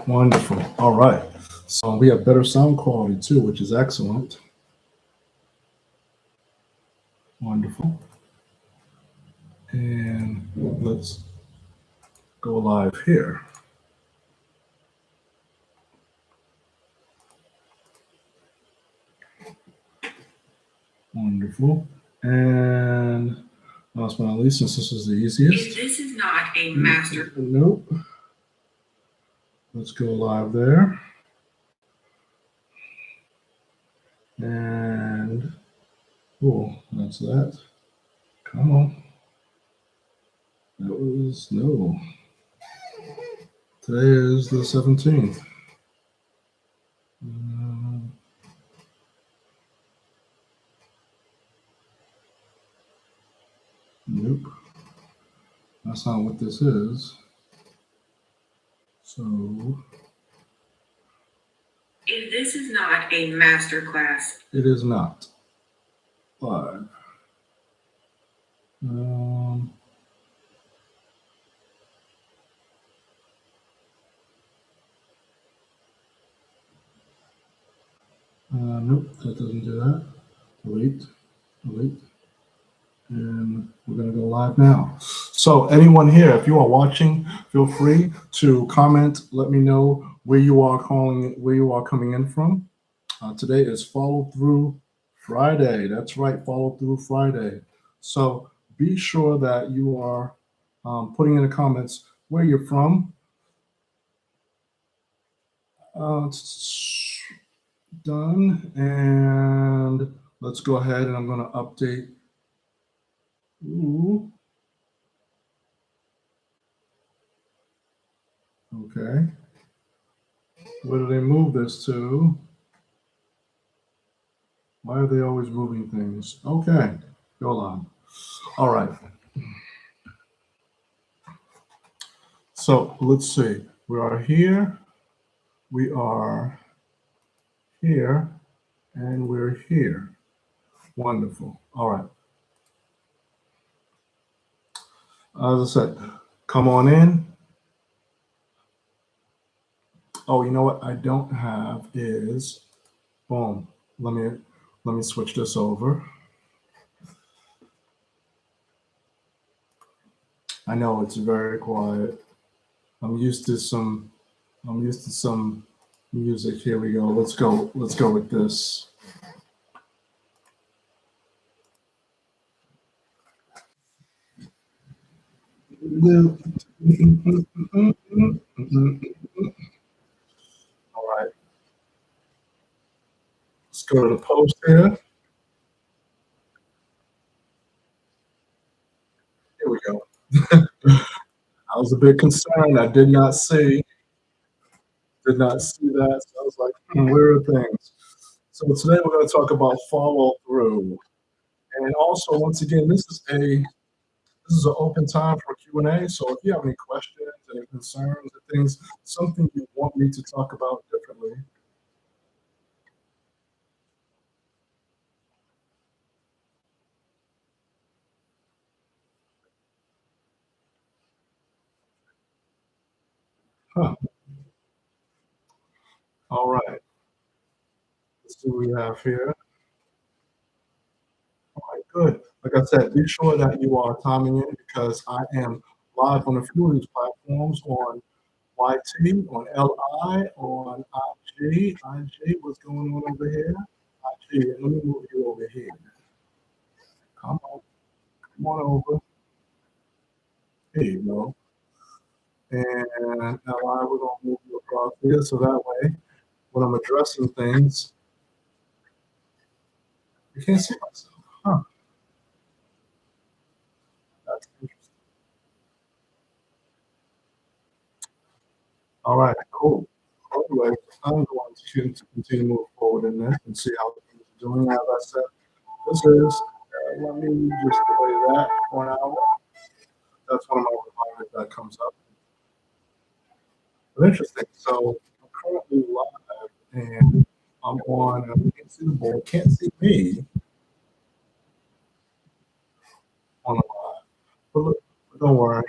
Wonderful. All right. So we have better sound quality too, which is excellent. Wonderful. And let's go live here. Wonderful. And last but not least, since this is the easiest. If this is not a master. Nope. Let's go live there. And, oh, that's that. Come on. That was, no. Today is the 17th. Nope. That's not what this is. So. If this is not a master class. It is not. Live. Nope, that doesn't do that. Delete. And we're going to go live now. So anyone here, if you are watching, feel free to comment. Let me know where you are coming in from. Today is Follow Through Friday. That's right, Follow Through Friday. So be sure that you are putting in the comments where you're from. It's done, and let's go ahead and I'm going to update. Ooh. Okay. Where do they move this to? Why are they always moving things? Okay, go on. All right. So let's see. We are here, and we're here. Wonderful. All right. As I said, come on in. Oh, you know what I don't have is, boom. Let me switch this over. I know it's very quiet. I'm used to some music. Here we go. Let's go with this. All right. Let's go to the post here. Here we go. I was a bit concerned. I did not see that. So I was like, where are things? So today we're going to talk about follow through. And also, once again, this is an open time for Q&A. So if you have any questions, any concerns, or things, something you want me to talk about differently. Huh. All right. Let's see what we have here. All right, good. Like I said, be sure that you are timing in because I am live on a few of these platforms on YT, on LI, on IG. IG, what's going on over here? IG, let me move you over here. Come on over. Here you go. And LI, we're going to move you across here so that way when I'm addressing things, you can't see myself. Huh. That's interesting. All right, cool. Anyway, I'm going to continue to move forward in this and see how things are doing. As I said, this is, let me just delay that for an hour. That's one of my reminders that comes up. But interesting. So I'm currently live and I'm on, I can't see the board, can't see me on a live. But look, don't worry.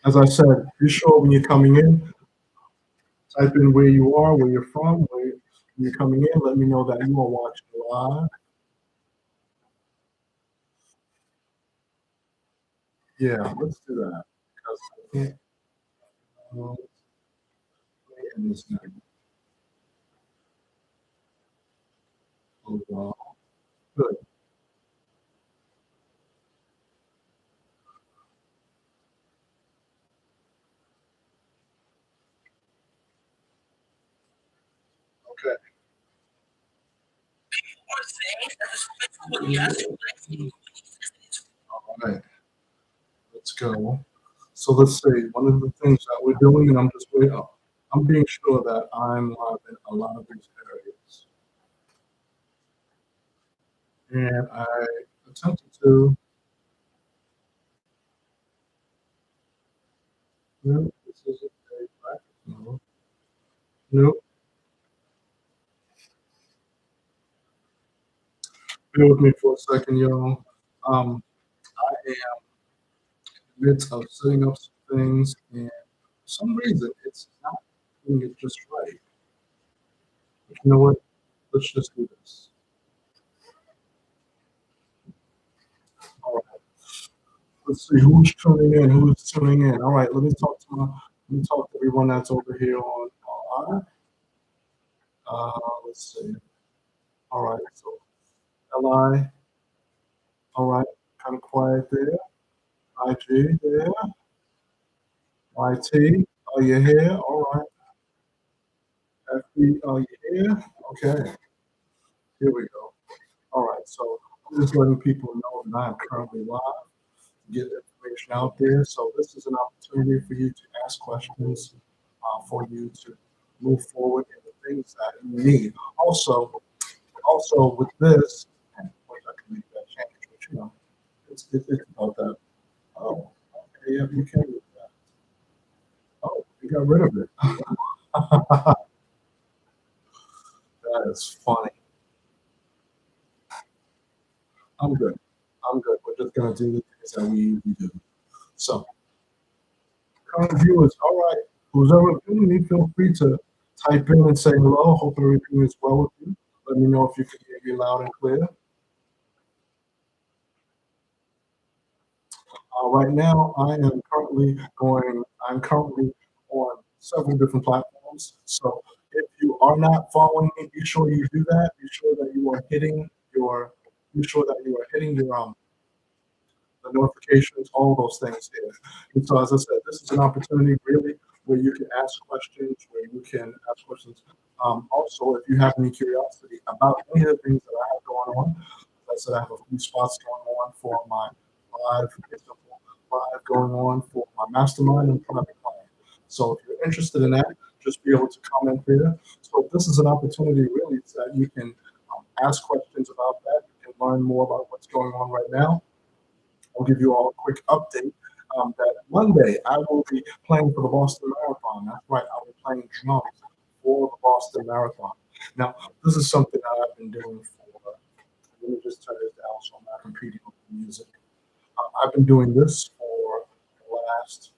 As I said, be sure when you're coming in, type in where you are, where you're from, where you're coming in. Let me know that you are watching live. Yeah, let's do that because I can't. Um, end this now. Oh, wow. Good. Okay. All right. Let's go. So let's see. One of the things that we're doing, and I'm just waiting. I'm being sure that I'm live in a lot of these areas, and I attempted to. No, this isn't a practice mode. No, bear with me for a second, y'all. I am in the midst of setting up some things, and for some reason, it's not doing it just right. But you know what? Let's just do this. All right. Let's see who's tuning in. Who's tuning in? All right. Let me talk to everyone that's over here on live. Let's see. All right. So Li. All right. Kind of quiet there. IG there. YT. Are you here? All right. FB. Are you here? Okay. Here we go. All right. So I'm just letting people know that I'm currently live. Get information out there. So this is an opportunity for you to ask questions, for you to move forward in the things that you need. Also with this, and of course I can make that change, but you know, it's about that. Oh, okay, yeah, you can do that. Oh, you got rid of it. That is funny. I'm good. I'm good. We're just gonna do the things that we usually do. So, current viewers, all right. Who's ever viewing me, feel free to type in and say hello. Hope everything is well with you. Let me know if you can hear me loud and clear. Right now, I'm currently on several different platforms. So if you are not following me, be sure you do that. Be sure that you are hitting your the notifications, all those things here. And so, as I said, this is an opportunity really where you can ask questions, where you can ask questions. Also, if you have any curiosity about any of the things that I have going on, as I said, I have a few spots going on for my live, live going on for my mastermind and private client. So if you're interested in that, just be able to comment there. So this is an opportunity really that you can ask questions about that. You can learn more about what's going on right now. I'll give you all a quick update that Monday I will be playing for the Boston Marathon. That's right, I'll be playing drums for the Boston Marathon. Now, this is something that I've been doing for, let me just turn this down so I'm not competing with the music. I've been doing this for the last,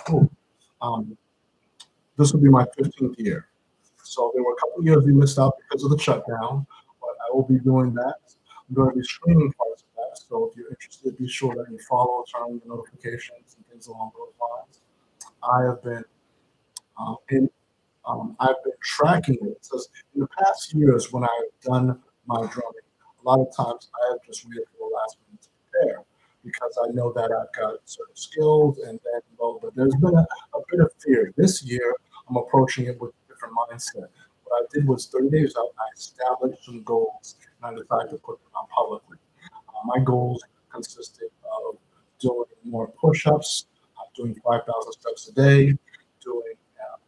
oh, um, this will be my 15th year. So there were a couple of years we missed out because of the shutdown, but I will be doing that. I'm going to be streaming parts of that. So if you're interested, be sure that you follow, turn on the notifications and things along those lines. I have been in I've been tracking it because in the past years when I've done my drumming, a lot of times I have just waited for the last minute to prepare because I know that I've got certain skills and then but there's been a bit of fear. This year I'm approaching it with a different mindset. What I did was 30 days out, I established some goals and I decided to put them out publicly. My goals consisted of doing more push-ups, doing 5,000 steps a day, doing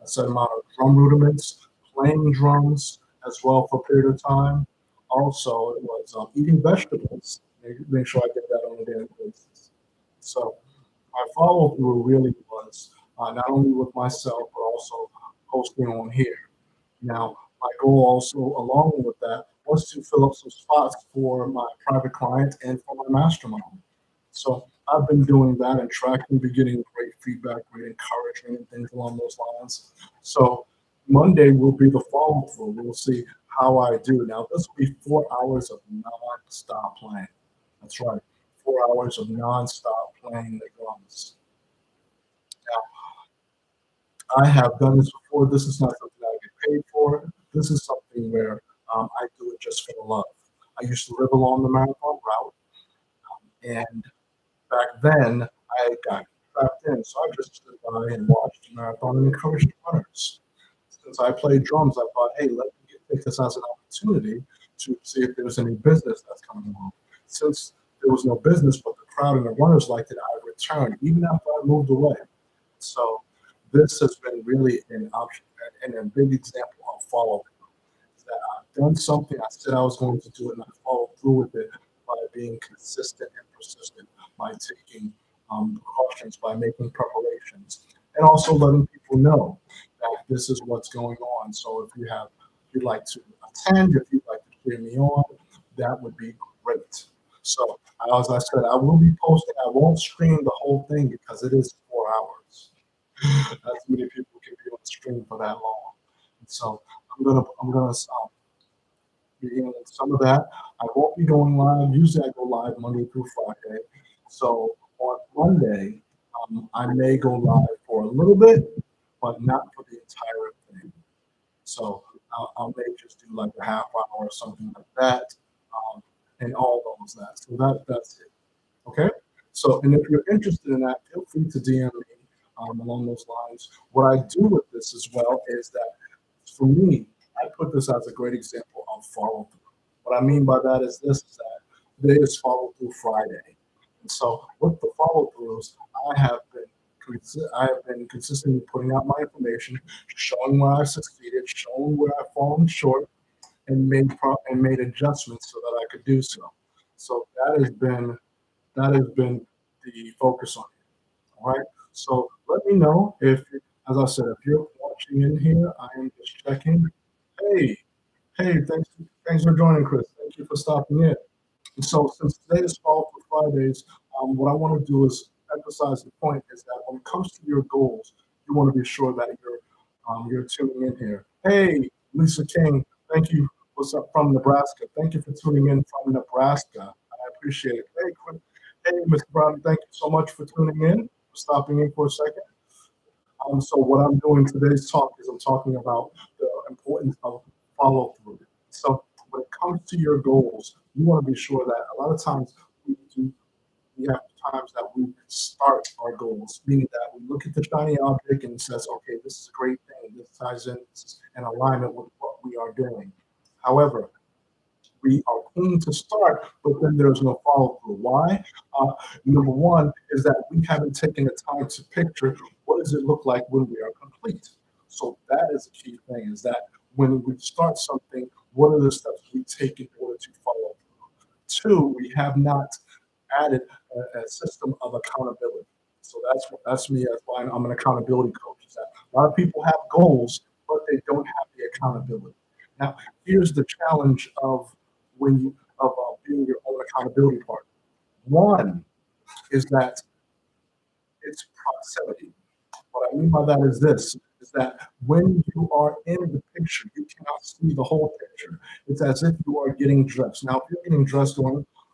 a certain amount of drum rudiments, playing drums as well for a period of time. Also, it was eating vegetables. Make sure I get that on a daily basis. So my follow through really was not only with myself, but also posting on here. Now, my goal also, along with that, was to fill up some spots for my private clients and for my mastermind. So I've been doing that and tracking, been getting great feedback, great encouragement, and things along those lines. So Monday will be the follow through. We'll see how I do. Now this will be 4 hours of non-stop playing. That's right, 4 hours of non-stop playing the drums. Now I have done this before. This is not something I get paid for. This is something where I do it just for the love. I used to live along the marathon route, and back then I got trapped in, so I just stood by and watched the marathon and encouraged runners. Since I played drums, I thought, hey, let me take this as an opportunity to see if there's any business that's coming along. Since there was no business, but the crowd and the runners liked it, I returned even after I moved away. So this has been really an option and a big example of follow that I've done something, I said I was going to do it, and I followed through with it by being consistent and persistent, by taking precautions, by making preparations, and also letting people know that this is what's going on. So if you'd like to attend, if you'd like to cheer me on, that would be great. So as I said, I will be posting. I won't stream the whole thing because it is 4 hours. As many people can be on the stream for that long. So I'm gonna begin some of that. I won't be going live. Usually I go live Monday through Friday. So on Monday, I may go live for a little bit, but not for the entire thing. So I may just do like a half hour or something like that, and all those that. So that's it. Okay. So and if you're interested in that, feel free to DM me along those lines. What I do with this as well is that for me, I put this as a great example of follow through. What I mean by that is this is that today is follow through Friday. And so with the follow throughs, I have been consistently putting out my information, showing where I've succeeded, showing where I've fallen short, and made adjustments so that I could do so. So that has been the focus on it. All right. So let me know if, as I said, if you're watching in here, I am just checking. Hey, hey, thanks for joining, Chris. Thank you for stopping in. And so, since today is Fall for Fridays, what I want to do is emphasize the point is that when it comes to your goals, you want to be sure that you're tuning in here. Hey, Lisa King, thank you. What's up from Nebraska? Thank you for tuning in from Nebraska. I appreciate it. Hey, Mr. Brown, thank you so much for tuning in, for stopping in for a second. So what I'm doing today's talk is I'm talking about the importance of follow through. So when it comes to your goals, you want to be sure that a lot of times we do we have times that we start our goals, meaning that we look at the shiny object and it says, okay, this is a great thing. This ties in, this is in alignment with what we are doing. However, we are keen to start, but then there's no follow through. Why? Uh, Number one is that we haven't taken the time to picture what does it look like when we are complete. So that is a key thing: is that when we start something, what are the steps we take in order to follow through? Two, we have not added a system of accountability. So that's me as I'm an accountability coach. Is that a lot of people have goals, but they don't have the accountability. Now, here's the challenge of when you of being your own accountability partner. One is that it's proximity. What I mean by that is this: is that when you are in the picture, you cannot see the whole picture. It's as if you are getting dressed. Now, if you're getting dressed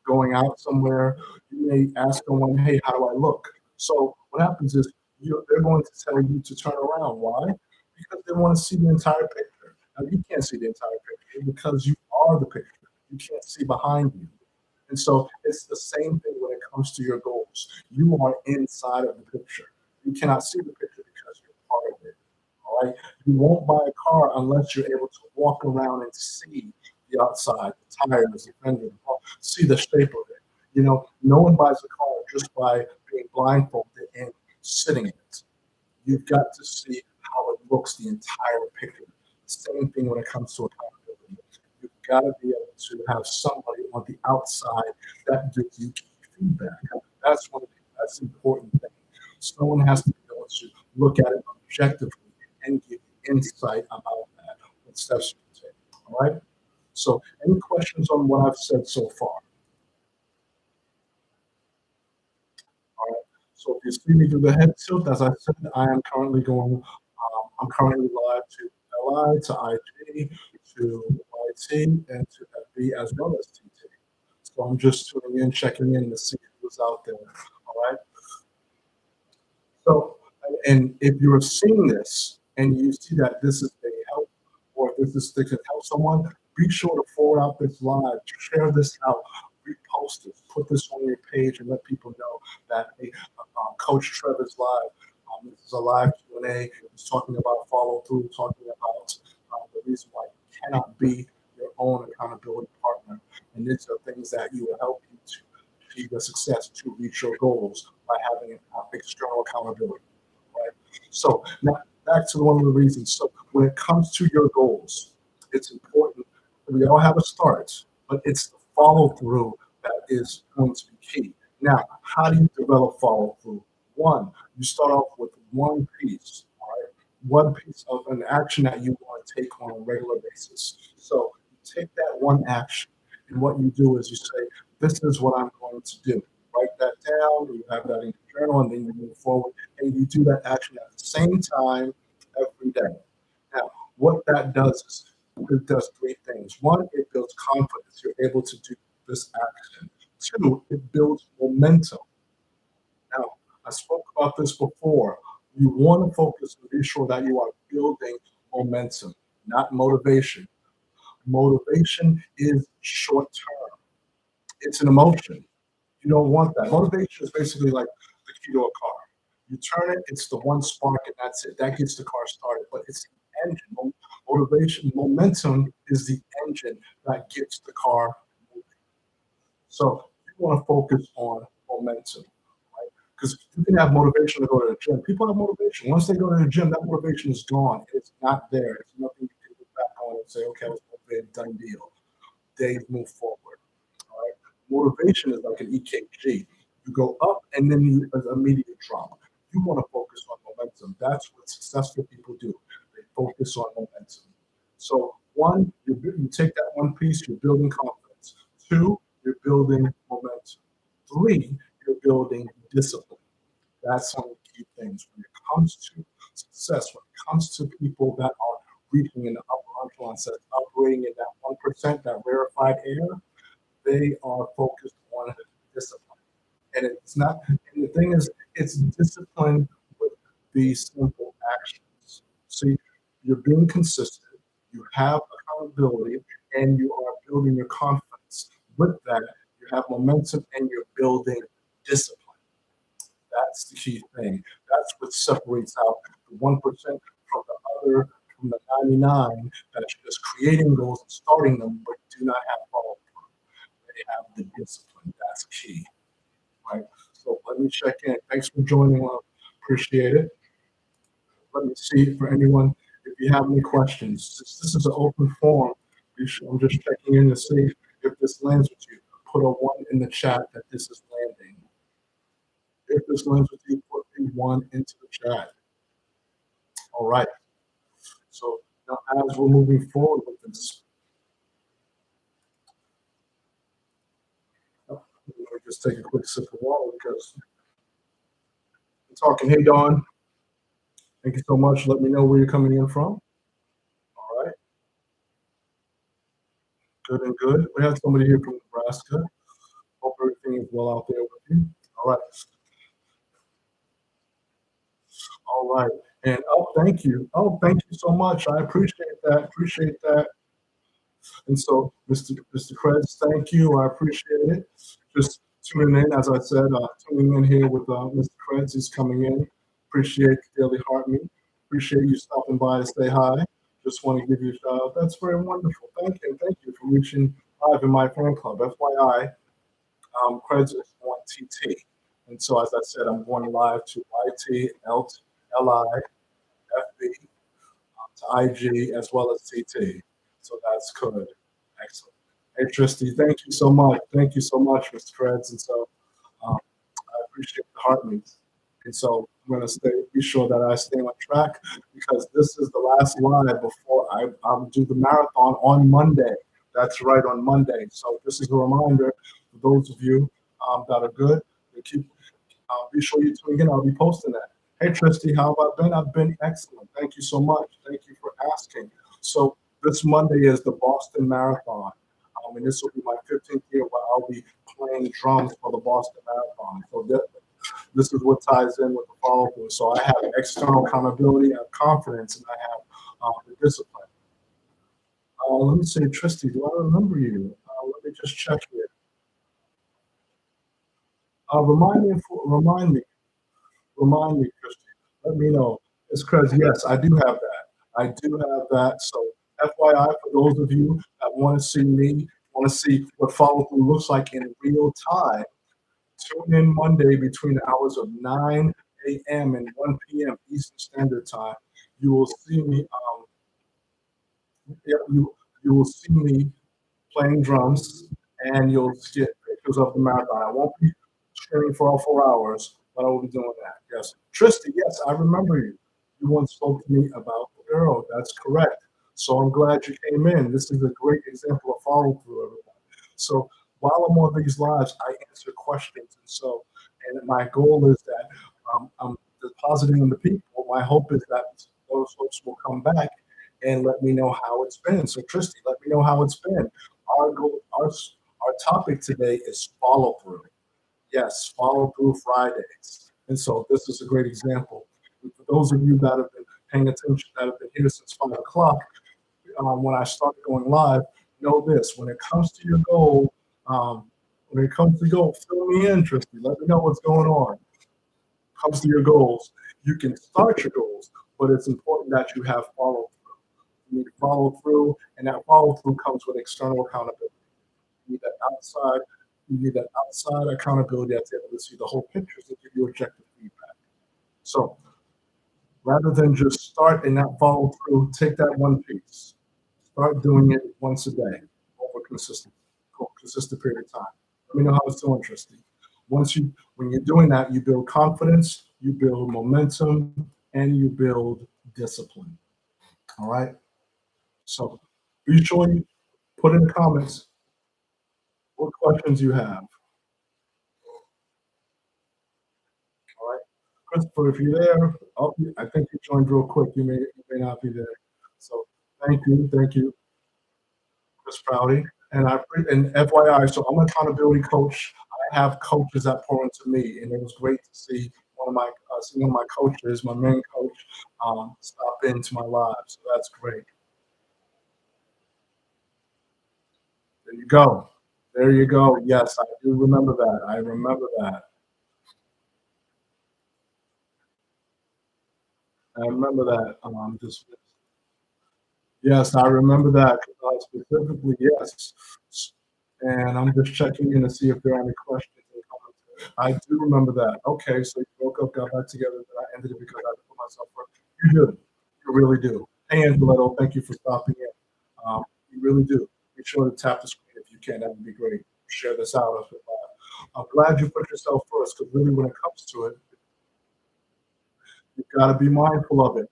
going out somewhere, you may ask someone, "Hey, how do I look?" So what happens is they're going to tell you to turn around. Why? Because they want to see the entire picture. Now, you can't see the entire picture because you are the picture. You can't see behind you. And so it's the same thing when it comes to your goals. You are inside of the picture. You cannot see the picture because you're part of it. All right. You won't buy a car unless you're able to walk around and see the outside, the tires, the fender, see the shape of it. No one buys a car just by being blindfolded and sitting in it. You've got to see how it looks, the entire picture. Same thing when it comes to accountability. You've got to be able to have somebody on the outside that gives you feedback. That's the important thing. Someone has to be able to look at it objectively and give you insight about that, what steps you can take. All right. So, any questions on what I've said so far? All right. So if you see me do the head tilt, as I said, I am currently going. I'm currently live to LI, to IG, to YT, and to FB as well as TT. So I'm just tuning in, checking in to see who's out there. All right. So, and if you're seeing this and you see that this is a help or this can help someone, be sure to forward out this live, share this out, repost it, put this on your page, and let people know that hey, Coach Trev is live. This is a live Q&A. He's talking about follow through, talking about the reason why you cannot be your own accountability partner, and these are things that you will help you to achieve the success to reach your goals by having external accountability, right? So now back to one of the reasons. So when it comes to your goals, it's important. We all have a start, but it's the follow through that is going to be key. Now, how do you develop follow through? One, you start off with one piece, all right? One piece of an action that you want to take on a regular basis. So you take that one action, and what you do is you say, this is what I'm going to do. Write that down, you have that in your journal, and then you move forward, and you do that action at the same time every day. Now, what that does is it does three things. One, it builds confidence. You're able to do this action. Two, it builds momentum. Now, I spoke about this before. You want to focus and be sure that you are building momentum, not motivation. Motivation is short term. It's an emotion. You don't want that. Motivation is basically like the key to a car. You turn it, it's the one spark, and that's it. That gets the car started. But it's the engine. Motivation, momentum is the engine that gets the car moving. So you want to focus on momentum, right? Because you can have motivation to go to the gym. People have motivation. Once they go to the gym, that motivation is gone. It's not there. It's nothing you can look back on and say, okay, I was motivated, done deal. They move forward. All right. Motivation is like an EKG. You go up and then you an immediate drop. You want to focus on momentum. That's what successful people do. They focus on momentum. So one, you take that one piece, you're building confidence. Two, you're building momentum. Three, you're building discipline. That's one of the key things when it comes to success, when it comes to people that are reaching in the upper echelon, set operating in that 1%, that rarefied air, they are focused on discipline. And it's not, and the thing is, it's discipline with these simple actions. See, you're being consistent, you have accountability, and you are building your confidence. With that, you have momentum and you're building discipline. That's the key thing. That's what separates out the 1% from the other, from the 99 that's just creating goals and starting them, but do not have follow through. They have the discipline. That's key, right? So let me check in. Thanks for joining. Appreciate it. Let me see for anyone if you have any questions. This is an open forum. I'm just checking in to see if this lands with you. Put a one in the chat that this is landing. If this lands with you, put a one into the chat. All right. So now as we're moving forward with this, let me just take a quick sip of water because I'm talking. Hey, Dawn. Thank you so much. Let me know where you're coming in from. All right. Good and good. We have somebody here from Nebraska. Hope everything is well out there with you. All right. All right. And oh, thank you. Oh, thank you so much. I appreciate that. Appreciate that. And so, Mr. Krebs, thank you. I appreciate it. Just tuning in, as I said, tuning in here with Mr. Krebs. He's coming in. Appreciate the Daily Heartbeat. Appreciate you stopping by to say hi. Just want to give you a shout out. That's very wonderful. Thank you. Thank you for reaching live in my fan club. FYI, Krebs is on TT. And so, as I said, I'm going live to YT, LI, FB, to IG, as well as TT. So that's good. Excellent. Hey, Tristy, thank you so much. Thank you so much, Mr. Krebs. And so I appreciate the heartbeats. And so I'm going to be sure that I stay on track because this is the last live before I'll do the marathon on Monday. That's right, on Monday. So this is a reminder for those of you that are good to keep Be sure you tune in. I'll be posting that. Hey, Tristy, how have I been? I've been excellent. Thank you so much. Thank you for asking. So this Monday is the Boston Marathon. And this will be my 15th year where I'll be playing drums for the Boston Marathon. So this is what ties in with the follow through. So I have external accountability, I have confidence, and I have the discipline. Let me see, Tristy, do I remember you? Let me just check here. Remind me, remind me, Christy. Let me know. It's because yes, I do have that. I do have that. So FYI, for those of you that want to see me, want to see what follow through looks like in real time, tune in Monday between the hours of 9 a.m. and 1 p.m. Eastern Standard Time. You will see me. Yeah, you will see me playing drums, and you'll get pictures of the marathon. I won't be training for all 4 hours, but I will be doing that. Yes, Tristy. Yes, I remember you. You once spoke to me about the girl. That's correct. So I'm glad you came in. This is a great example of follow through, everyone. So while I'm on these lives, I answer questions, and my goal is that I'm depositing in the people. My hope is that those folks will come back and let me know how it's been. So, Tristy, let me know how it's been. Our goal, our topic today is follow through. Yes, follow through Fridays. And so this is a great example. And for those of you that have been paying attention, that have been here since 5 o'clock, when I started going live, know this: when it comes to your goal, when it comes to goal, fill me in, Tristy. Let me know what's going on. Comes to your goals, you can start your goals, but it's important that you have follow through. You need to follow through, and that follow through comes with external accountability. You need that outside, you need that outside accountability that's able to see the whole picture to give you objective feedback. So rather than just start and not follow through, take that one piece. Start doing it once a day over consistent period of time. Let me know how it's so interesting. When you're doing that, you build confidence, you build momentum, and you build discipline. All right. So be sure you put in the comments what questions you have. All right. Christopher, if you're there, oh, I think you joined real quick. You may not be there. So thank you, Chris Prouty. And FYI, so I'm an accountability coach. I have coaches that pour into me, and it was great to see one of my coaches, my main coach, stop into my live. So that's great. There you go. There you go. Yes, I do remember that. I remember that. I remember that. Just yes, I remember that specifically. Yes, and I'm just checking in to see if there are any questions or comments. I do remember that. Okay, so you broke up, got back together, but I ended it because I put myself first. You do. You really do. Hey, Angeletto, thank you for stopping in. You really do. Be sure to tap the screen if you can. That would be great. Share this out. I'm glad you put yourself first because really, when it comes to it, you've got to be mindful of it.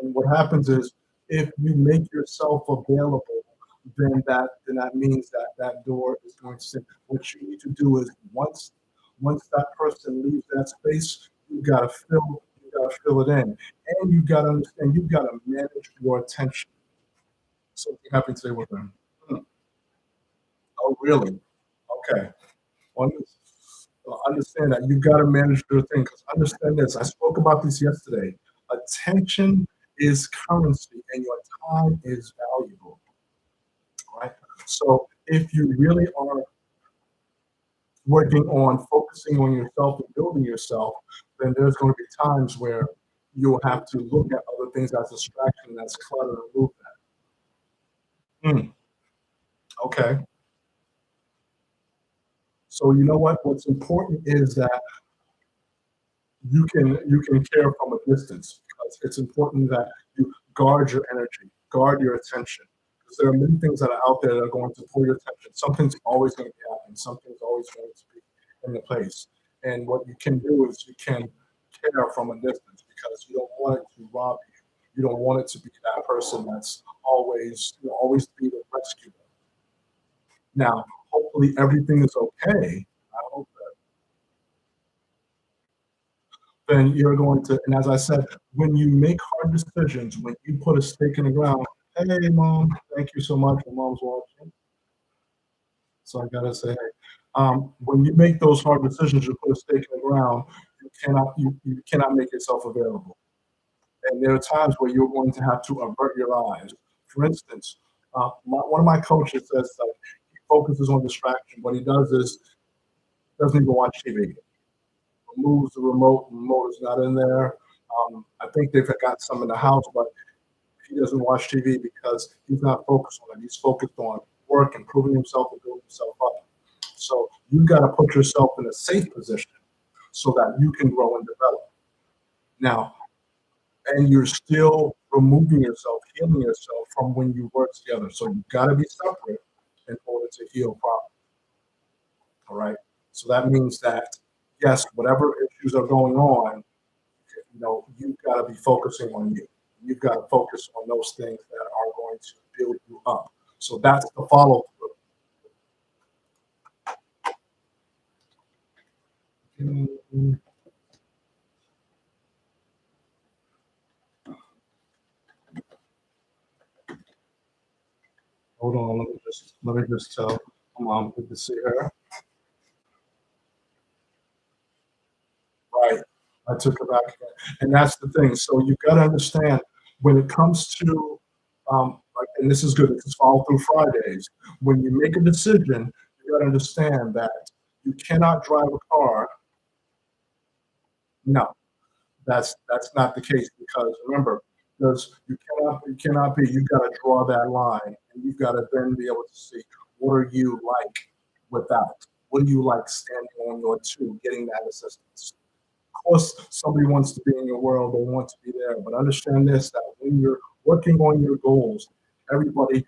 And what happens is if you make yourself available, then that means that that door is going to sit. What you need to do is once that person leaves that space, you gotta fill it in. And you gotta understand you gotta manage your attention. Something happened today with them. Hmm. Oh really? Okay. Well, understand that you got to manage your thing because understand this. I spoke about this yesterday. Attention is currency, and your time is valuable. Right. So if you really are working on focusing on yourself and building yourself, then there's going to be times where you'll have to look at other things as distraction, that's clutter, and move that. Okay. So you know what? What's important is that you can care from a distance because it's important that you guard your energy, guard your attention. Because there are many things that are out there that are going to pull your attention. Something's always going to be happening. Something's always going to be in the place. And what you can do is you can care from a distance because you don't want it to rob you. You don't want it to be that person that's always be the rescuer. Now, hopefully everything is okay. I hope then you're going to, and as I said, when you make hard decisions, when you put a stake in the ground, hey, mom, thank you so much. My mom's watching. So I gotta say, hey, when you make those hard decisions, you put a stake in the ground. You cannot make yourself available. And there are times where you're going to have to avert your eyes. For instance, one of my coaches says that he focuses on distraction. What he does is doesn't even watch TV. Removes the remote. The remote is not in there. I think they've got some in the house, but he doesn't watch TV because he's not focused on it. He's focused on work, improving himself, and building himself up. So you've got to put yourself in a safe position so that you can grow and develop. Now, and you're still removing yourself, healing yourself from when you work together. So you've got to be separate in order to heal properly. All right. So that means that yes, whatever issues are going on, you've got to be focusing on you. You've got to focus on those things that are going to build you up. So that's the follow through. Hold on, let me just tell mom good to see her. Right. I took her back again. And that's the thing. So you gotta understand when it comes to like, and this is good, this is follow through Fridays. When you make a decision, you gotta understand that you cannot drive a car. No, that's not the case because remember, because you cannot be, you've got to draw that line and you've got to then be able to see what are you like without? What do you like standing on your two, getting that assistance? Of course, somebody wants to be in your world, they want to be there, but understand this that when you're working on your goals, everybody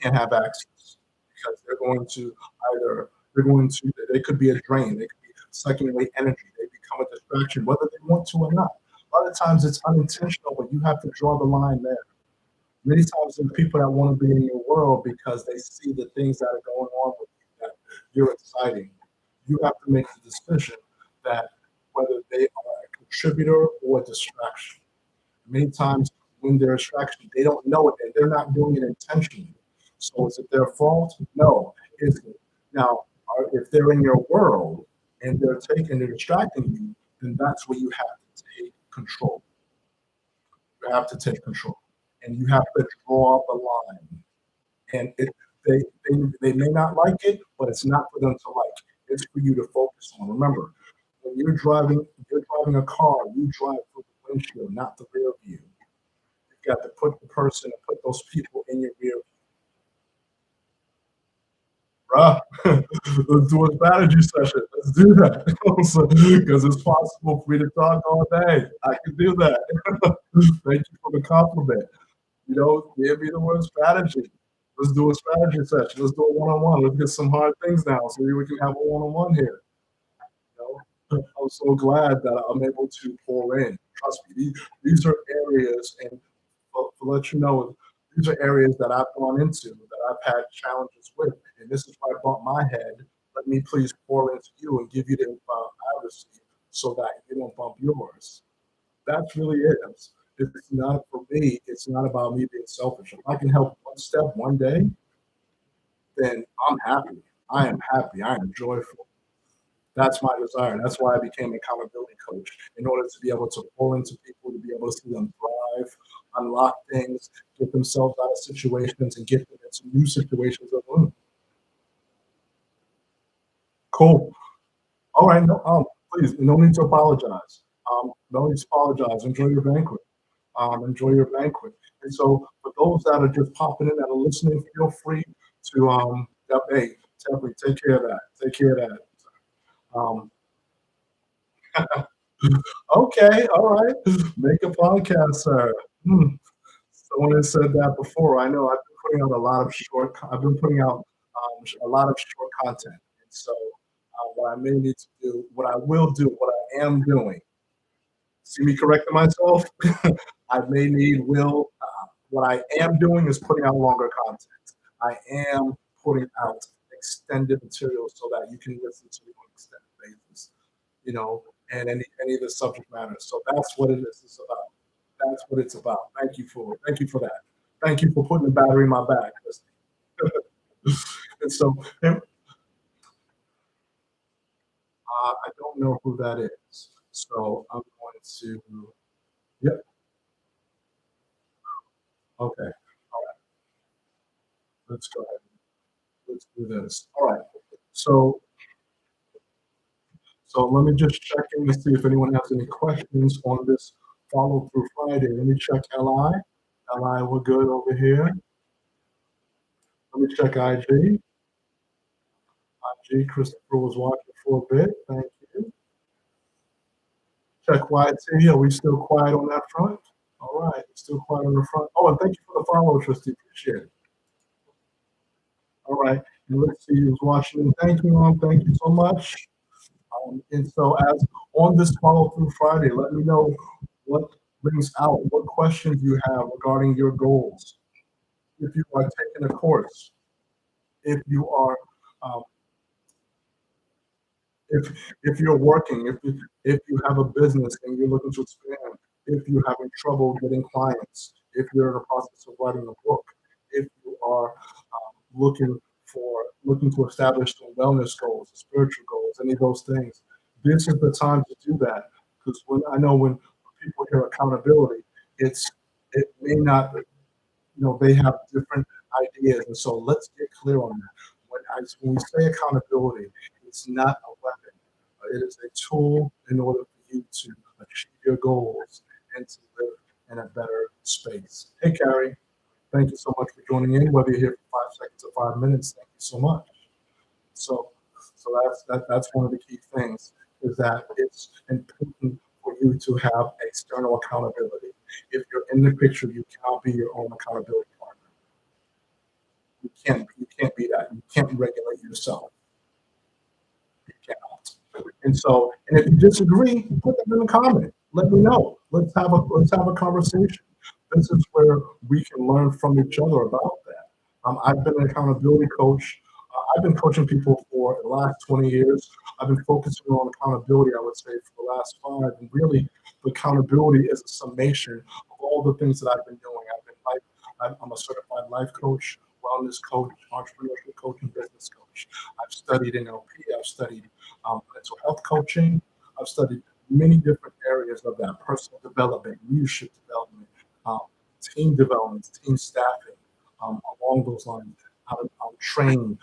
can't have access because they're going to they could be a drain, they could be sucking away energy, they become a distraction, whether they want to or not. A lot of times it's unintentional, but you have to draw the line there. Many times there are people that want to be in your world because they see the things that are going on with you that you're exciting. You have to make the decision that whether they are a contributor or a distraction. Many times when they're a distraction, they don't know it and they're not doing it intentionally. So is it their fault? No, it isn't. Now, if they're in your world and they're distracting you, then that's where you have to take control. You have to take control, and you have to draw the line. And they may not like it, but it's not for them to like. It's for you to focus on. Remember, when you're driving a car, you drive through the windshield, not the rear view. You got to put the person and put those people in your rear bruh, let's do a strategy session. Let's do that. Because it's possible for me to talk all day. I can do that. Thank you for the compliment. Give me the word strategy. Let's do a strategy session. Let's do a one-on-one. Let's get some hard things down so we can have a one-on-one here. I'm so glad that I'm able to pour in. Trust me, these are areas, and to let you know, these are areas that I've gone into that I've had challenges with, and this is why I bumped my head. Let me please pour into you and give you the privacy so that you don't bump yours. That's really it. It's not for me. It's not about me being selfish. If I can help one step one day, then I'm happy. I am happy. I am joyful. That's my desire. That's why I became an accountability coach in order to be able to pour into people, to be able to see them thrive, unlock things, get themselves out of situations, and get them into new situations of living. Cool. All right. No, please, no need to apologize. No need to apologize. Enjoy your banquet. Enjoy your banquet. And so, for those that are just popping in that are listening, feel free to hey, Temple, take care of that. Take care of that. Um, okay, all right. Make a podcast, sir. Hmm. Someone has said that before. I know I've been putting out a lot of I've been putting out a lot of short content. And so, what I may need to do, what I will do, what I am doing, see me correcting myself? I may need, what I am doing is putting out longer content. I am putting out extended material so that you can listen to it on an extended basis. You know, and any of the subject matter. So that's what it is about. That's what it's about. Thank you for that. Thank you for putting the battery in my back. And so, and, I don't know who that is. So I'm going to, yep, okay. All right, let's go ahead. Let's do this. All right. So, so let me just check in to see if anyone has any questions on this follow through Friday. Let me check LI. LI, we're good over here. Let me check IG. IG, Christopher was watching for a bit. Thank you. Check YT. Are we still quiet on that front? All right. Still quiet on the front. Oh, and thank you for the follow, Trustee. Appreciate it. All right. And let's see who's watching. Thank you, Mom. Thank you so much. And so, as on this follow through Friday, let me know what brings out, what questions you have regarding your goals. If you are taking a course, if you are um, if you're working, if you have a business and you're looking to expand, if you're having trouble getting clients, if you're in the process of writing a book, if you are looking to establish some wellness goals, spiritual goals, any of those things, this is the time to do that. Because when people hear accountability, it may not, they have different ideas, and so let's get clear on that. When we say accountability, it's not a weapon. It is a tool in order for you to achieve your goals and to live in a better space. Hey, Carrie, thank you so much for joining in. Whether you're here for 5 seconds or 5 minutes, thank you so much. So, that's one of the key things is that it's important for you to have external accountability. If you're in the picture, you cannot be your own accountability partner. You can't be that. You can't regulate yourself. You cannot. And if you disagree, put that in the comment. Let me know. Let's have a conversation. This is where we can learn from each other about that. I've been an accountability coach. I've been coaching people for the last 20 years. I've been focusing on accountability, I would say, for the last 5. And really, the accountability is a summation of all the things that I've been doing. I'm a certified life coach, wellness coach, entrepreneurship coach, and business coach. I've studied NLP. I've studied mental health coaching. I've studied many different areas of that: personal development, leadership development, um, team development, team staffing, along those lines. I'm trained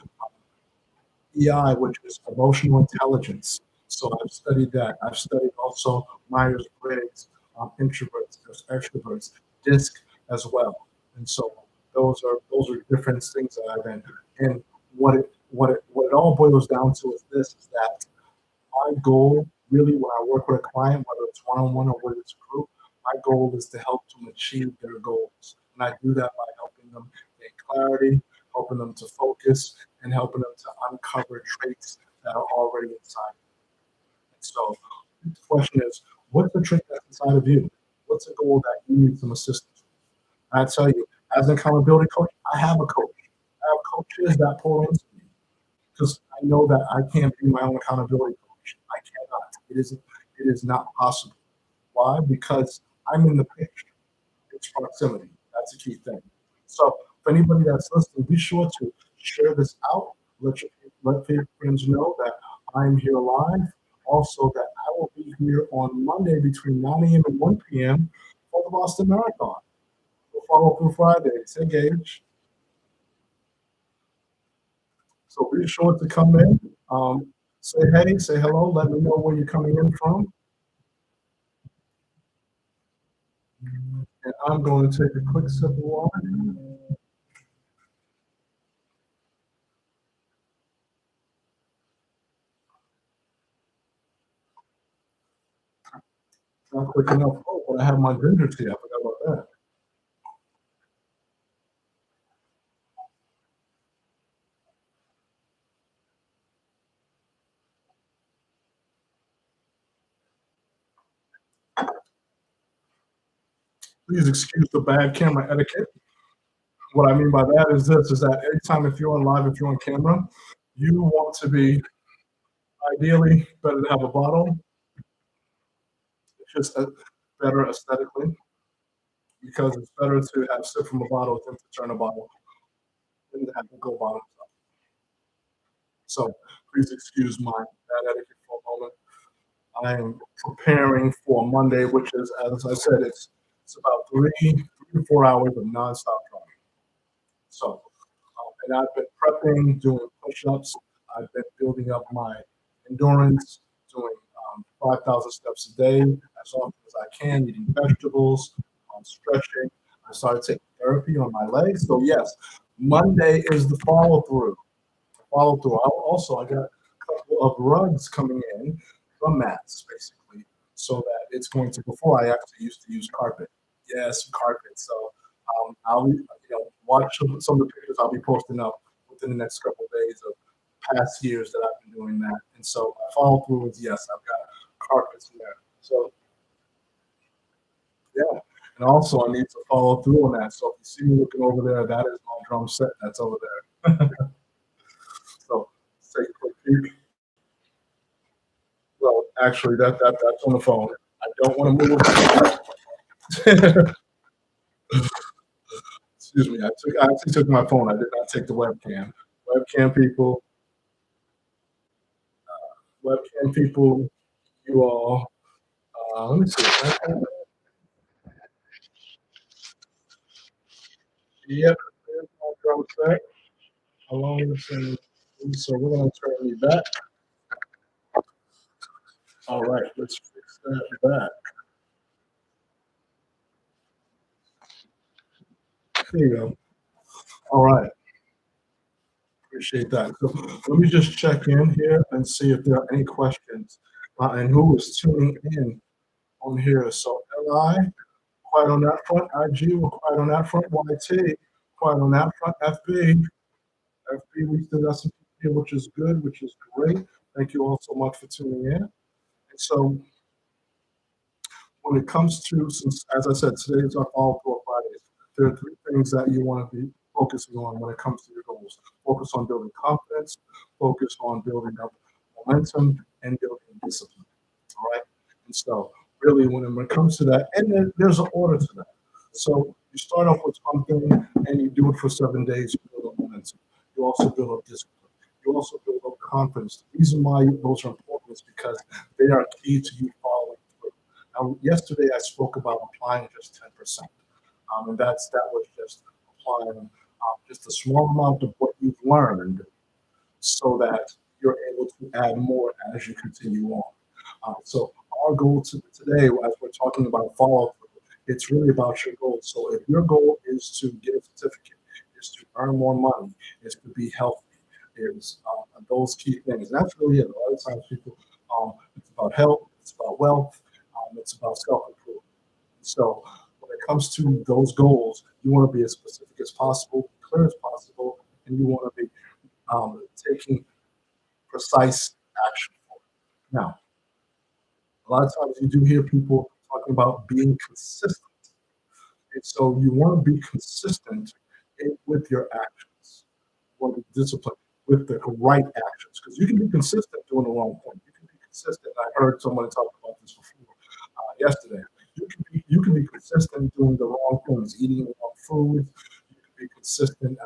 EI, which is emotional intelligence. So I've studied that. I've studied also Myers-Briggs, introverts, extroverts, DISC as well. And so those are different things that I've been. And what it all boils down to is that my goal really when I work with a client, whether it's one-on-one or whether it's a group, my goal is to help them achieve their goals. And I do that by helping them gain clarity, helping them to focus, and helping them to uncover traits that are already inside. And so the question is, what's the trait that's inside of you? What's a goal that you need some assistance with? I tell you, as an accountability coach, I have a coach. I have coaches that pour into me because I know that I can't be my own accountability coach. I cannot. It is not possible. Why? Because I'm in the picture. It's proximity. That's a key thing. So if anybody that's listening, be sure to share this out. Let your friends know that I'm here live. Also, that I will be here on Monday between 9 a.m. and 1 p.m. for the Boston Marathon. We'll follow through Fridays. Hey, Gage. So be sure to come in. Say hey, say hello. Let me know where you're coming in from. And I'm going to take a quick sip of water. Not quick enough. Oh, but I have my ginger tea. I forgot about that. Please excuse the bad camera etiquette. What I mean by that is this: is that anytime if you're on live, if you're on camera, you want to be ideally better to have a bottle just better aesthetically because it's better to have sip from a bottle than to turn a bottle than to have to go bottoms up. So please excuse my bad etiquette for a moment. I am preparing for Monday, which is, as I said, it's about 3 to 4 hours of nonstop driving. So, and I've been prepping, doing push-ups. I've been building up my endurance, doing 5,000 steps a day as often as I can, eating vegetables, stretching. I started taking therapy on my legs. So yes, Monday is the follow through. Follow through. I got a couple of rugs coming in from mats, basically, so that it's going to. Before I actually used to use carpet. Yes, carpet. So I'll watch some of the pictures I'll be posting up within the next couple of days of past years that I've been doing that. And so my follow through is yes, I've got carpets in there. So yeah. And also I need to follow through on that. So if you see me looking over there, that is my drum set that's over there. So take a quick peek. Well, actually, that's on the phone. I don't want to move. Excuse me. I actually took my phone. I did not take the webcam. Webcam people, webcam people, you all. Let me see. Yep, there's my drum set. Along with some. So we're gonna turn me back. All right, let's fix that back. There you go. All right, appreciate that. So let me just check in here and see if there are any questions and who is tuning in on here. So LI, quiet on that front. IG, we're quiet on that front. YT, quiet on that front. FB, we still got some people here, which is good, which is great. Thank you all so much for tuning in. And so when it comes to, since as I said, today is our All Pro Fridays, there are three things that you want to be focusing on when it comes to your goals. Focus on building confidence, focus on building up momentum, and building discipline. All right. And so really when it comes to that, and then there's an order to that. So you start off with something and you do it for 7 days, you build up momentum. You also build up discipline. You also build up confidence. The reason why those are important is because they are key to you following through. Now, yesterday I spoke about applying just 10%. And that was just applying just a small amount of what you've learned so that you're able to add more as you continue on. So our goal today, as we're talking about follow through, it's really about your goal. So if your goal is to get a certificate, is to earn more money, is to be healthy, is those key things. And that's really it. A lot of times people, it's about health, it's about wealth, it's about self-improvement. So when it comes to those goals, you want to be as specific as possible, clear as possible, and you want to be taking precise action for it. Now, a lot of times you do hear people talking about being consistent. And so you want to be consistent with your actions, or the discipline, with the right actions. Because you can be consistent doing the wrong thing. You can be consistent. I heard someone talk about this before yesterday. You can be consistent doing the wrong things, eating the wrong foods. You can be consistent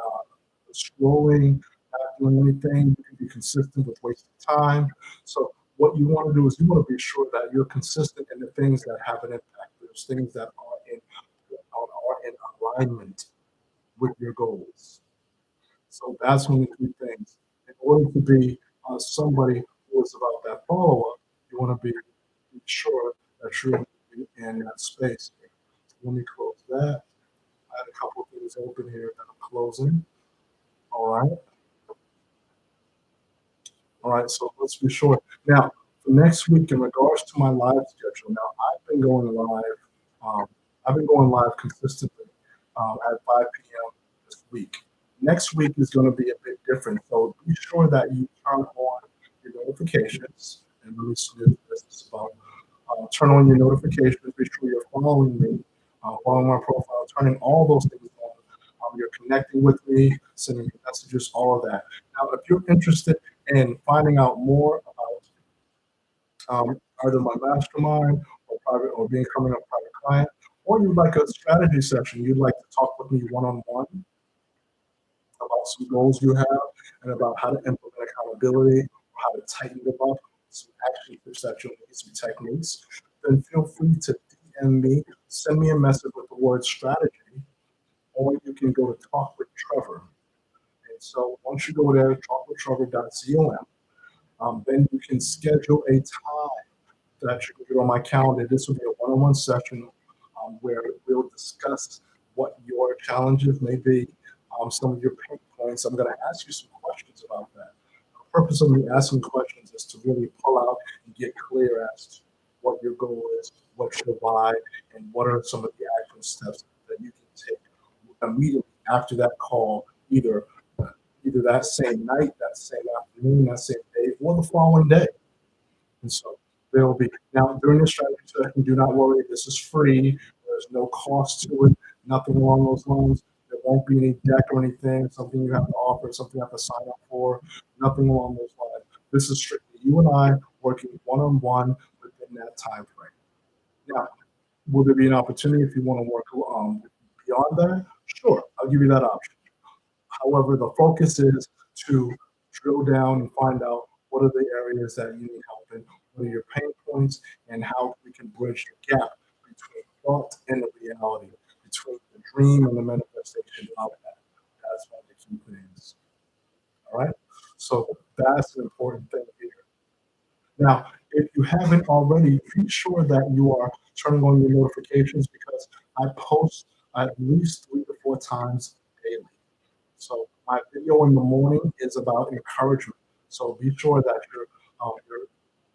scrolling, not doing anything. You can be consistent with wasting time. So what you want to do is you want to be sure that you're consistent in the things that have an impact. There's things that are in alignment with your goals. So that's one of the key things. In order to be somebody who is about that follow up, you want to be sure that you're in that space. So let me close that. I had a couple of things open here that I'm closing. All right. All right. So let's be sure. Now, for next week, in regards to my live schedule, now I've been going live. Um, I've been going live consistently at 5 p.m. this week. Next week is going to be a bit different. So be sure that you turn on your notifications. And let me see if this is about turn on your notifications. Be sure you're following me, following my profile, turning all those things on. You're connecting with me, sending me messages, all of that. Now, if you're interested in finding out more about either my mastermind or private or becoming a private client, or you'd like a strategy session, you'd like to talk with me one-on-one about some goals you have and about how to implement accountability, or how to tighten them up, some action tips that you'll need, some techniques, then feel free to DM me, send me a message with the word strategy, or you can go to Talk with Trevor. And so once you go there, talkwithtrevor.com, then you can schedule a time that you can get on my calendar. This will be a one-on-one session where we'll discuss what your challenges may be, some of your pain points. I'm going to ask you some questions about that. The purpose of me asking questions is to really pull out and get clear as to what your goal is, what's your why, and what are some of the action steps that you can take immediately after that call, either that same night, that same afternoon, that same day, or the following day. And so there will be now during the strategy session, do not worry, this is free. There's no cost to it, nothing along those lines. There won't be any deck or anything, something you have to offer, something you have to sign up for, nothing along those lines. This is strictly you and I working one-on-one within that time frame. Now, will there be an opportunity if you want to work beyond that? Sure, I'll give you that option. However, the focus is to drill down and find out what are the areas that you need help in, what are your pain points, and how we can bridge the gap between thought and the reality, between the dream and the manifestation of that. That's one of the key things. All right. So that's an important thing here. Now, if you haven't already, be sure that you are turning on your notifications because I post at least 3 to 4 times daily. So my video in the morning is about encouragement. So be sure that you're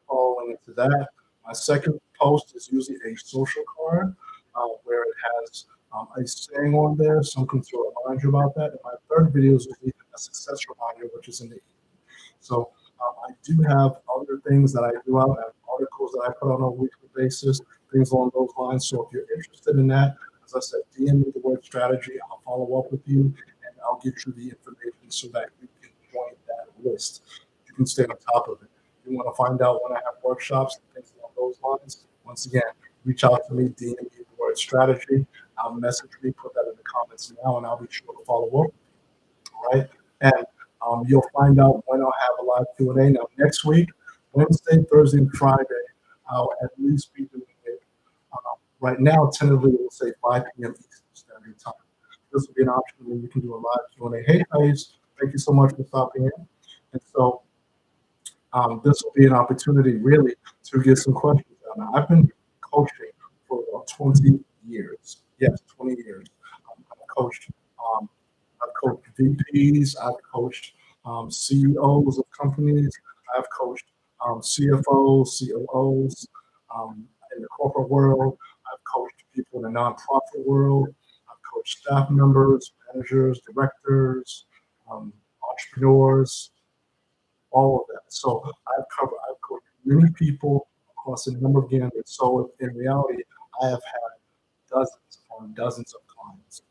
following into that. My second post is usually a social card where it has a saying on there, something to remind you about that. And my third video is usually a success reminder, which is in the evening. So I do have other things that I do out, I have articles that I put on a weekly basis, things along those lines. So if you're interested in that, as I said, DM me the word strategy. I'll follow up with you and I'll get you the information so that you can join that list. You can stay on top of it. If you want to find out when I have workshops and things along those lines, once again, reach out to me, DM me the word strategy. I'll message me, put that in the comments now, and I'll be sure to follow up. Right? And you'll find out when I'll have a live Q&A. Now, next week, Wednesday, Thursday, and Friday, I'll at least be doing it. Right now, tentatively, we'll say 5 p.m. Eastern Standard Time. This will be an option where you can do a live Q&A. Hey, guys, thank you so much for stopping in. And so this will be an opportunity, really, to get some questions out. Now, I've been coaching for about 20 years. Yes, 20 years. I've coached VPs, I've coached CEOs of companies, I've coached CFOs, COOs in the corporate world, I've coached people in the nonprofit world, I've coached staff members, managers, directors, entrepreneurs, all of that. So I've coached many people across a number of gambits. So in reality, I have had dozens upon dozens of clients.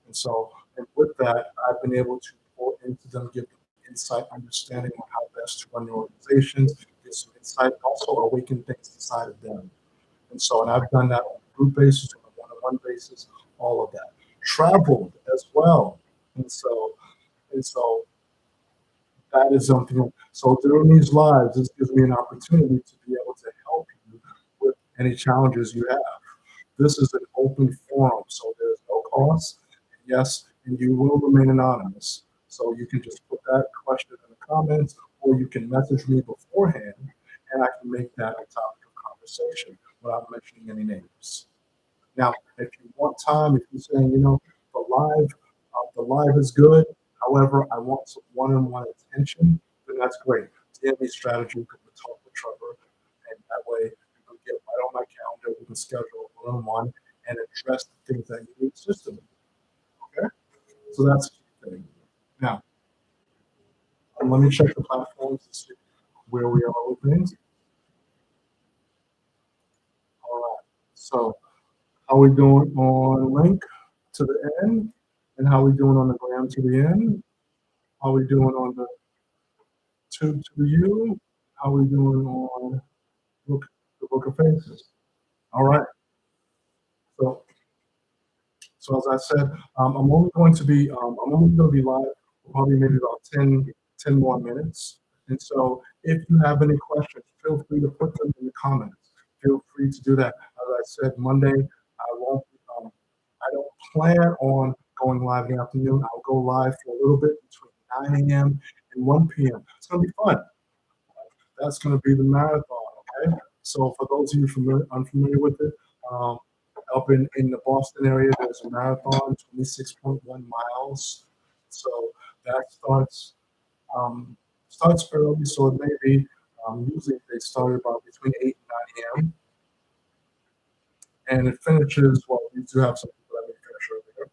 And so, and with that, I've been able to pour into them, give them insight, understanding on how best to run your organizations, get some insight, also awaken things inside of them. And so, and I've done that on a group basis, on a one-on-one basis, all of that. Traveled as well. And so that is something. So during these lives, this gives me an opportunity to be able to help you with any challenges you have. This is an open forum, so there's no cost. Yes, and you will remain anonymous. So you can just put that question in the comments, or you can message me beforehand, and I can make that a topic of conversation without mentioning any names. Now, if you want time, if you're saying, the live is good. However, I want some one-on-one attention, then that's great. DM me strategy, we can talk with Trevor, and that way you can get right on my calendar. We can schedule a one-on-one and address the things that you need system. Okay, so that's the key thing. Now, let me check the platforms to see where we are with things. All right, so how we doing on link to the end, and how we doing on the gram to the end? How we doing on the tube to the U? How we doing on the book of faces? All right. So, so as I said, I'm only going to be live for probably maybe about 10 more minutes. And so if you have any questions, feel free to put them in the comments. Feel free to do that. As I said, Monday, I don't plan on going live in the afternoon. I'll go live for a little bit between 9 a.m. and 1 p.m. It's going to be fun. That's going to be the marathon. Okay. So for those of you unfamiliar with it, um, up in the Boston area, there's a marathon, 26.1 miles. So that starts early. So it may be usually they start about between 8 and 9 a.m. and it finishes. Well, we do have some people that may finish earlier.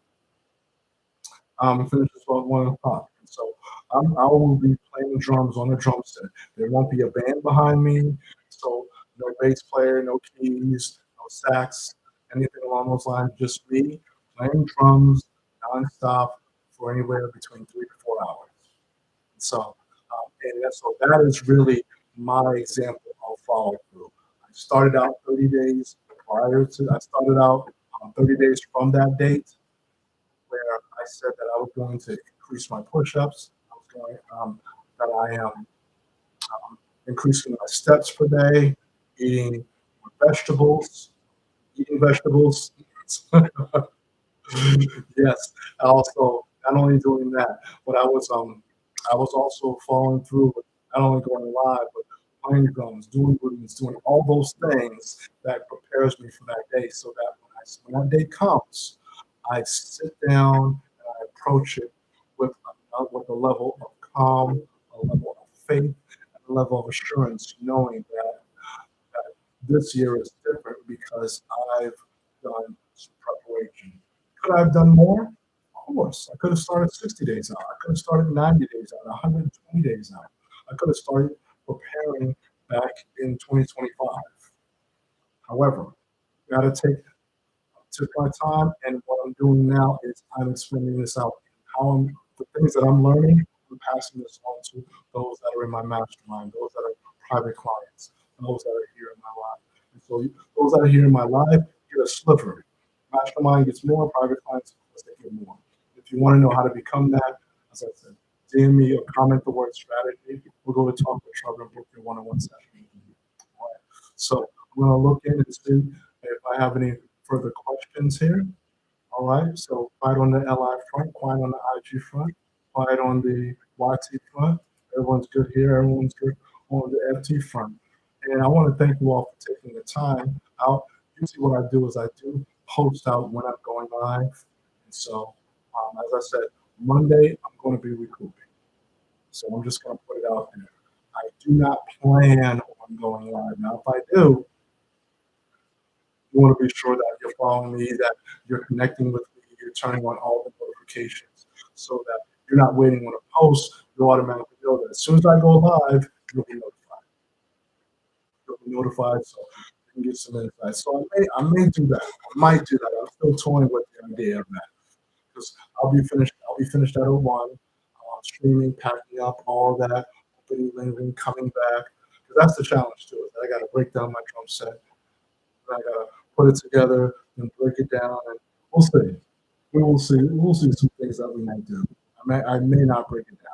It finishes about 1 o'clock. And so I will be playing drums on a drum set. There won't be a band behind me, so no bass player, no keys, no sax, anything along those lines. Just me playing drums nonstop for anywhere between 3 to 4 hours. So that is really my example of follow through. I started out 30 days prior to. I started out 30 days from that date where I said that I was going to increase my push-ups. I was going that I am increasing my steps per day, eating more vegetables, eating vegetables. Yes. Also, not only doing that, but I was also following through with not only going live, but playing drums, doing routines, doing all those things that prepares me for that day. So that when that day comes, I sit down and I approach it with a level of calm, a level of faith, and a level of assurance, knowing that this year is different because I've done some preparation. Could I have done more? Of course. I could have started 60 days out. I could have started 90 days out, 120 days out. I could have started preparing back in 2025. However, got to took my time, and what I'm doing now is I'm expanding this out. The things that I'm learning, I'm passing this on to those that are in my mastermind, those that are private clients, those that are here in my life. And so those that are here in my life get a sliver. Mastermind gets more, private clients, of course, they get more. If you want to know how to become that, as I said, DM me or comment the word strategy. We'll go to talk with Trevor and book your one-on-one session. All right. So I'm going to look in and see if I have any further questions here. All right. So quiet on the LI front, quiet on the IG front, quiet on the YT front. Everyone's good here. Everyone's good on the FT front. And I want to thank you all for taking the time out. Usually what I do is I do post out when I'm going live. And so, as I said, Monday, I'm going to be recouping. So I'm just going to put it out there. I do not plan on going live. Now, if I do, you want to be sure that you're following me, that you're connecting with me, you're turning on all the notifications so that you're not waiting on a post. You automatically know that as soon as I go live, you'll be notified. You'll be notified so you can get some insight. So I may do that. I might do that. I'm still toying with the idea of that because I'll be finished at 01, streaming, packing up, all of that, opening, leaving, coming back. Because that's the challenge too. Is that I got to break down my drum set. I gotta put it together and break it down, and we'll see. We will see. We'll see some things that we might do. I may not break it down.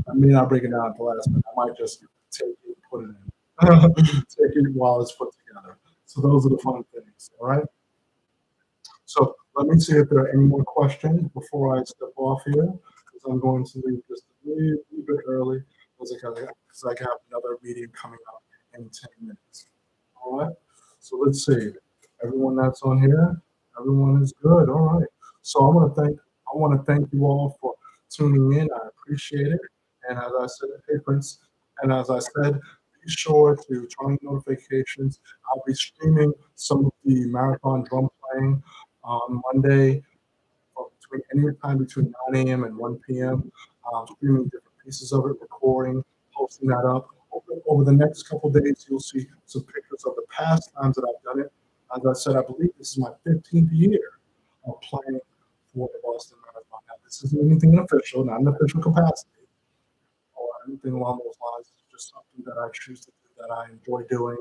I may not break it down at the last minute. I might just take it and put it in. Take it while it's put together. So those are the fun things. All right. So let me see if there are any more questions before I step off here, because I'm going to leave just a little bit early because I have another meeting coming up in 10 minutes. All right. So let's see. Everyone that's on here, everyone is good. All right. So I want to thank you all for tuning in. I appreciate it. And as I said, hey Prince, and as I said, be sure to turn on notifications. I'll be streaming some of the marathon drum playing on Monday between any time between 9 a.m. and 1 p.m. Streaming different pieces of it, recording, posting that up. Over the next couple of days, you'll see some pictures of the past times that I've done it. As I said, I believe this is my 15th year of playing for the Boston Marathon. Now, this isn't anything official, not an official capacity or anything along those lines. It's just something that I choose to do, that I enjoy doing.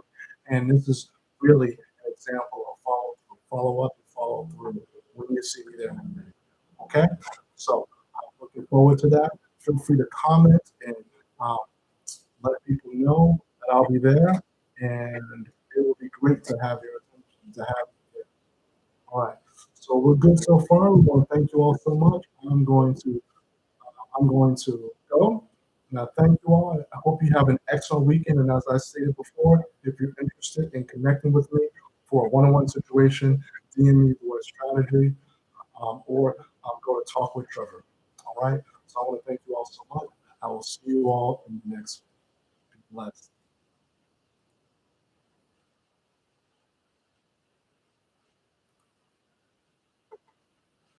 And this is really example of follow up and follow through when you see me there. Okay, so I'm looking forward to that. Feel free to comment and um, let people know that I'll be there, and it will be great to have your attention, to have you there. All right, so we're good so far. We want to thank you all so much. I'm going to go. And I thank you all. I hope you have an excellent weekend. And as I stated before, if you're interested in connecting with me for a one-on-one situation, DM me the word strategy, or go to talk with Trevor. All right. So I want to thank you all so much. I will see you all